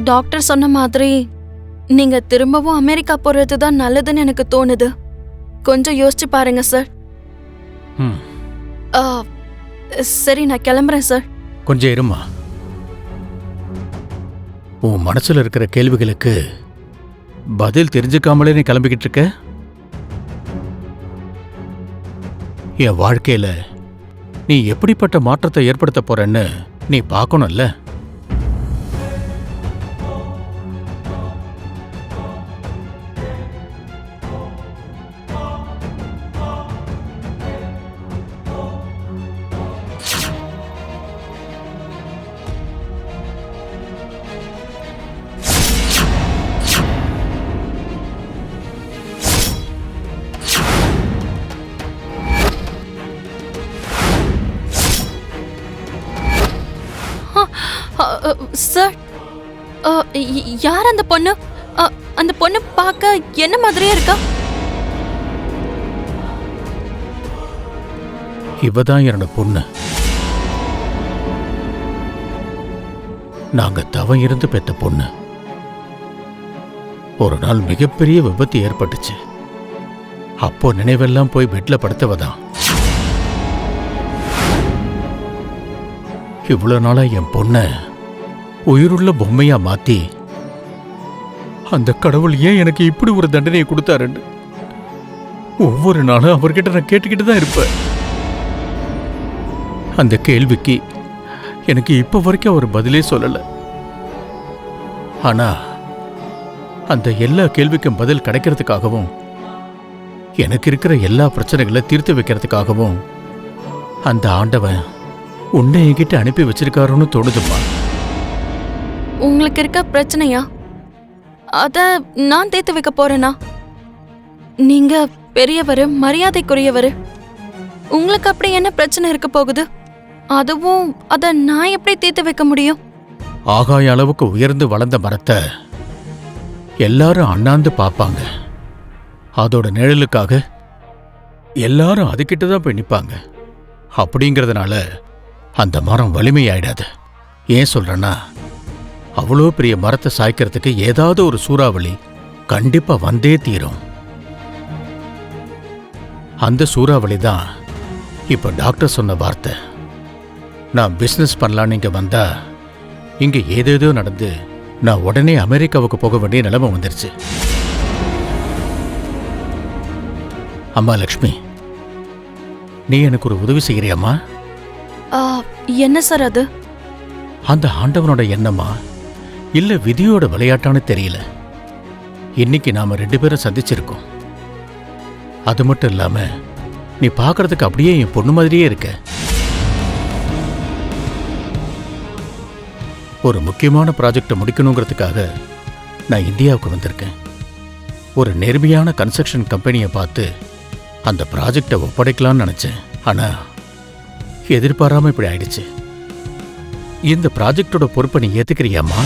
Doctor சொன்ன மாதிரி நீங்க திரும்பவும் அமெரிக்கா போறது தான் நல்லதுன்னு எனக்கு தோணுது. கொஞ்சம் யோசிச்சு பாருங்க சார். ம் ஆ, சரி, நான் கிளம்புறேன் சார். கொஞ்சம் இருமா. உன் மனசுல இருக்கிற கேள்விகளுக்கு பதில் தெரிஞ்சுக்காமலே நீ கிளம்பிக்கிட்டு இருக்க. என் வாழ்க்கையில நீ எப்படிப்பட்ட மாற்றத்தை ஏற்படுத்த போறன்னு நீ பார்க்கணும்ல. சார், யார் அந்த பொண்ணு? அந்த பொண்ணு பார்க்க என்ன மாதிரியே இருக்கா? இவதான் என்னோட பொண்ணு. நாங்க தவம் இருந்து பெத்த பொண்ணு. ஒரு நாள் மிகப்பெரிய விபத்து ஏற்பட்டுச்சு. அப்போ நினைவெல்லாம் போய் பெட்ல படுத்தவதான். இவ்வளவு நாளா என் பொண்ண உயிருள்ள பொம்மையா மாத்தி அந்த கடவுள் ஏன் எனக்கு இப்படி ஒரு தண்டனையை கொடுத்தாருன்னு ஒவ்வொரு நாளும் அவர்கிட்ட நான் கேட்டுக்கிட்டு தான் இருப்பேன். அந்த கேள்விக்கு எனக்கு இப்ப வரைக்கும் அவர் பதிலே சொல்லல. ஆனா அந்த எல்லா கேள்விக்கும் பதில் கிடைக்கிறதுக்காகவும் எனக்கு இருக்கிற எல்லா பிரச்சனைகளை தீர்த்து வைக்கிறதுக்காகவும் அந்த ஆண்டவன் உன்னை என்கிட்ட அனுப்பி வச்சிருக்காருன்னு தோணுதுமா. உங்களுக்கு இருக்க பிரச்சனையா? அத நான் தீர்த்து வைக்க போறேனா? நீங்க பெரியவர், மரியாதைக்குரியவர். உங்களுக்கு அப்படி என்ன பிரச்சனை இருக்க போகுது? அதுவும் அத நான் எப்படி தீர்த்து வைக்க முடியும்? ஆகாய அளவுக்கு உயர்ந்து வளர்ந்த மரத்தை எல்லாரும் அண்ணாந்து பார்ப்பாங்க. அதோட நிழலுக்காக எல்லாரும் அதுகிட்ட தான் போய் நிற்பாங்க. அப்படிங்கிறதுனால அந்த மரம் வலிமையாயிடாது. ஏன் சொல்றேன்னா, அவ்வளோ பெரிய மரத்தை சாய்க்கிறதுக்கு ஏதாவது ஒரு சூறாவளி கண்டிப்பா வந்தே தீரும். அந்த சூறாவளி தான் இப்ப டாக்டர் சொன்ன வார்த்தை. நான் பிசினஸ் பண்ணலான்னு இங்க வந்தா இங்க ஏதேதோ நடந்து நான் உடனே அமெரிக்காவுக்கு போக வேண்டிய நிலைமை வந்துருச்சு. அம்மா லக்ஷ்மி, நீ எனக்கு ஒரு உதவி செய்கிறியம்மா? என்ன சார் அது? அந்த ஆண்டவனோட எண்ணமா இல்ல விதியோட விளையாட்டான்னு தெரியல. இன்னைக்கு நாம 2 பேரும் சந்திச்சிருக்கோம். அது மட்டும் இல்லாம நீ பார்க்கறதுக்கு அப்படியே என் பொண்ணு மாதிரியே இருக்க. ஒரு முக்கியமான ப்ராஜெக்டை முடிக்கணுங்கிறதுக்காக நான் இந்தியாவுக்கு வந்திருக்கேன். ஒரு நேர்மையான கன்ஸ்ட்ரக்ஷன் கம்பெனியை பார்த்து அந்த ப்ராஜெக்டை ஒப்படைக்கலாம்னு நினைச்சேன். ஆனா எதிர்பாராம இப்படி ஆயிடுச்சு. இந்த ப்ராஜெக்டோட பொறுப்பை நீ ஏத்துக்கிறியாம்மா?